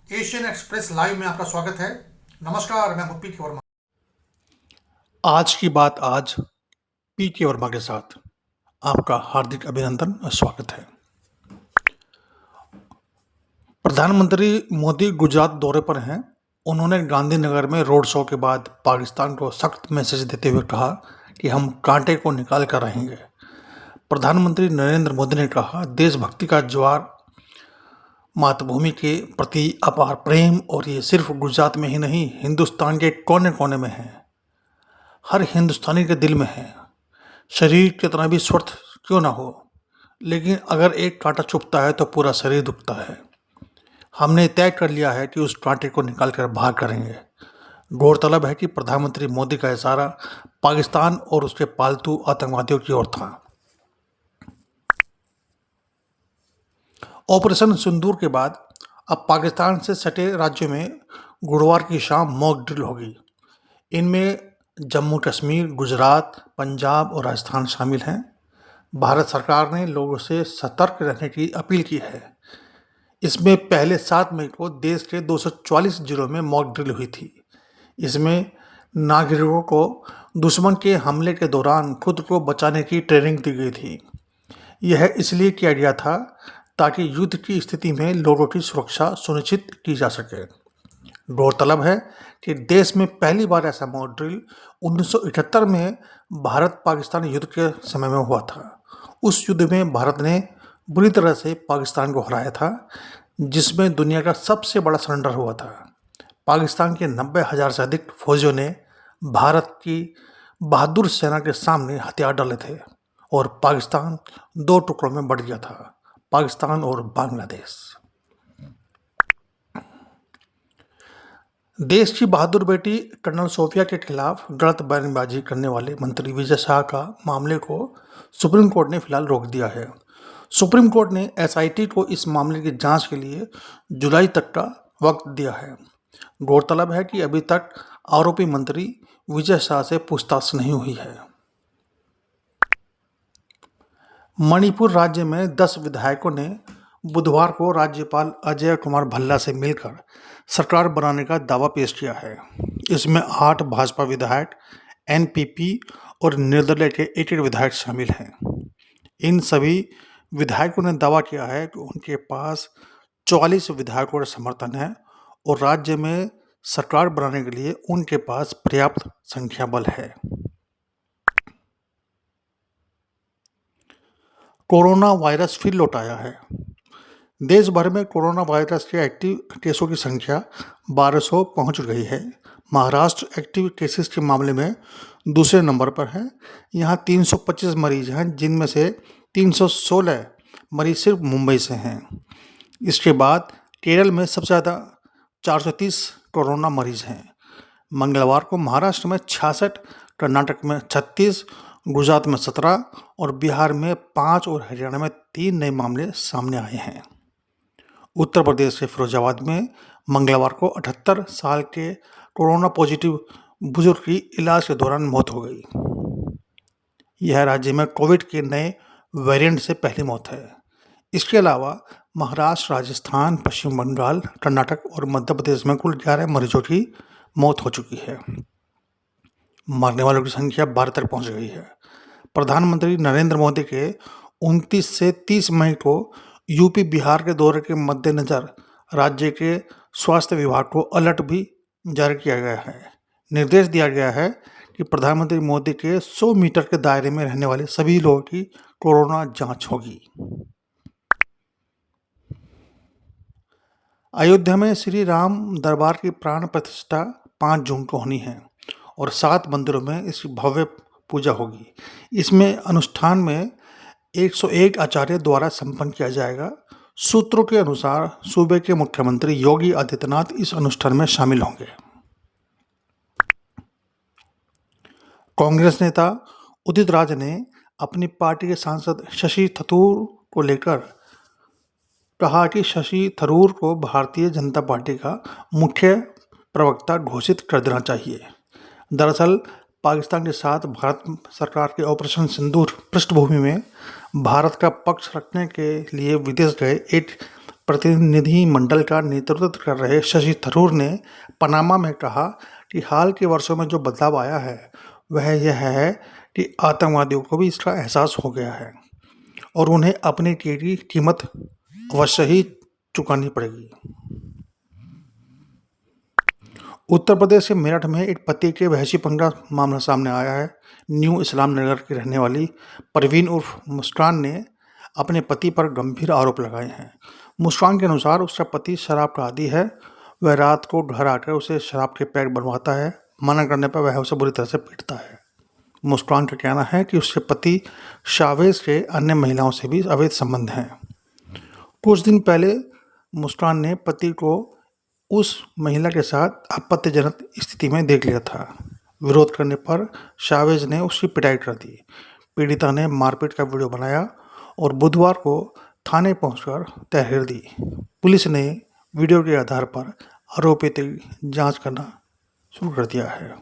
Asian express live में आपका स्वागत है। नमस्कार, मैं हूं पी.के. वर्मा। आज की बात आज पी.के. वर्मा के साथ आपका हार्दिक अभिनंदन और स्वागत है। प्रधानमंत्री मोदी गुजरात दौरे पर हैं। उन्होंने गांधीनगर में रोड शो के बाद पाकिस्तान को सख्त मैसेज देते हुए कहा कि हम कांटे को निकाल कर रहेंगे। प्रधानमंत्री नरेंद्र मोदी ने कहा, देशभक्ति का ज्वार, मातृभूमि के प्रति अपार प्रेम, और ये सिर्फ गुजरात में ही नहीं, हिंदुस्तान के कोने कोने में है, हर हिंदुस्तानी के दिल में है। शरीर कितना भी स्वस्थ क्यों ना हो, लेकिन अगर एक कांटा चुभता है तो पूरा शरीर दुखता है। हमने तय कर लिया है कि उस कांटे को निकाल कर बाहर करेंगे। गौरतलब है कि प्रधानमंत्री मोदी का इशारा पाकिस्तान और उसके पालतू आतंकवादियों की ओर था। ऑपरेशन सिंदूर के बाद अब पाकिस्तान से सटे राज्यों में गुरुवार की शाम मॉक ड्रिल होगी। इनमें जम्मू कश्मीर, गुजरात, पंजाब और राजस्थान शामिल हैं। भारत सरकार ने लोगों से सतर्क रहने की अपील की है। इसमें पहले 7 मई को देश के 244 जिलों में मॉक ड्रिल हुई थी। इसमें नागरिकों को दुश्मन के हमले के दौरान खुद को बचाने की ट्रेनिंग दी गई थी। यह इसलिए किया गया था ताकि युद्ध की स्थिति में लोगों की सुरक्षा सुनिश्चित की जा सके। गौरतलब है कि देश में पहली बार ऐसा मॉक ड्रिल 1971 में भारत पाकिस्तान युद्ध के समय में हुआ था। उस युद्ध में भारत ने बुरी तरह से पाकिस्तान को हराया था, जिसमें दुनिया का सबसे बड़ा सरेंडर हुआ था। पाकिस्तान के 90,000 से अधिक फौजियों ने भारत की बहादुर सेना के सामने हथियार डाले थे और पाकिस्तान 2 टुकड़ों में बढ़ गया था, पाकिस्तान और बांग्लादेश। देश की बहादुर बेटी कर्नल सोफिया के खिलाफ गलत बयानबाजी करने वाले मंत्री विजय शाह का मामले को सुप्रीम कोर्ट ने फिलहाल रोक दिया है। सुप्रीम कोर्ट ने एसआईटी को इस मामले की जांच के लिए जुलाई तक का वक्त दिया है। गौरतलब है कि अभी तक आरोपी मंत्री विजय शाह से पूछताछ नहीं हुई है। मणिपुर राज्य में 10 विधायकों ने बुधवार को राज्यपाल अजय कुमार भल्ला से मिलकर सरकार बनाने का दावा पेश किया है। इसमें 8 भाजपा विधायक, एनपीपी और निर्दलीय के 1 विधायक शामिल हैं। इन सभी विधायकों ने दावा किया है कि उनके पास 44 विधायकों का समर्थन है और राज्य में सरकार बनाने के लिए उनके पास पर्याप्त संख्या बल है। कोरोना वायरस फिर लौट आया है। देश भर में कोरोना वायरस के एक्टिव केसों की संख्या 1200 पहुंच गई है। महाराष्ट्र एक्टिव केसेस के मामले में दूसरे नंबर पर है। यहां 325 मरीज हैं, जिनमें से 316 मरीज सिर्फ मुंबई से हैं। इसके बाद केरल में सबसे ज़्यादा 430 कोरोना मरीज हैं। मंगलवार को महाराष्ट्र में 66, कर्नाटक में 36, गुजरात में 17 और बिहार में 5 और हरियाणा में 3 नए मामले सामने आए हैं। उत्तर प्रदेश के फिरोजाबाद में मंगलवार को 78 साल के कोरोना पॉजिटिव बुजुर्ग की इलाज के दौरान मौत हो गई। यह राज्य में कोविड के नए वेरिएंट से पहली मौत है। इसके अलावा महाराष्ट्र, राजस्थान, पश्चिम बंगाल, कर्नाटक और मध्य प्रदेश में कुल 11 मरीजों की मौत हो चुकी है। मरने वालों की संख्या 12 तक पहुंच गई है। प्रधानमंत्री नरेंद्र मोदी के 29 से 30 मई को यूपी, बिहार के दौरे के मद्देनज़र राज्य के स्वास्थ्य विभाग को अलर्ट भी जारी किया गया है। निर्देश दिया गया है कि प्रधानमंत्री मोदी के 100 मीटर के दायरे में रहने वाले सभी लोगों की कोरोना जांच होगी। अयोध्या में श्री राम दरबार की प्राण प्रतिष्ठा 5 जून को होनी है और 7 मंदिरों में इसकी भव्य पूजा होगी। इसमें अनुष्ठान में 101 आचार्य द्वारा संपन्न किया जाएगा। सूत्रों के अनुसार सूबे के मुख्यमंत्री योगी आदित्यनाथ इस अनुष्ठान में शामिल होंगे। कांग्रेस नेता उदित राज ने अपनी पार्टी के सांसद शशि थरूर को लेकर कहा कि शशि थरूर को भारतीय जनता पार्टी का मुख्य प्रवक्ता घोषित कर देना चाहिए। दरअसल पाकिस्तान के साथ भारत सरकार के ऑपरेशन सिंदूर पृष्ठभूमि में भारत का पक्ष रखने के लिए विदेश गए एक प्रतिनिधि मंडल का नेतृत्व कर रहे शशि थरूर ने पनामा में कहा कि हाल के वर्षों में जो बदलाव आया है वह यह है कि आतंकवादियों को भी इसका एहसास हो गया है और उन्हें अपने की कीमत अवश्य ही चुकानी पड़ेगी। उत्तर प्रदेश के मेरठ में एक पति के वहशीपन का मामला सामने आया है। न्यू इस्लाम नगर की रहने वाली परवीन उर्फ मुस्कान ने अपने पति पर गंभीर आरोप लगाए हैं। मुस्कान के अनुसार उसका पति शराब का आदी है। वह रात को घर आकर उसे शराब के पैक बनवाता है। मना करने पर वह उसे बुरी तरह से पीटता है। मुस्कान का कहना है कि उसके पति शावेज के अन्य महिलाओं से भी अवैध संबंध हैं। कुछ दिन पहले मुस्कान ने पति को उस महिला के साथ आपत्तिजनक स्थिति में देख लिया था। विरोध करने पर शावेज ने उसकी पिटाई कर दी। पीड़िता ने मारपीट का वीडियो बनाया और बुधवार को थाने पहुंचकर तहरीर दी। पुलिस ने वीडियो के आधार पर आरोपी की जांच करना शुरू कर दिया है।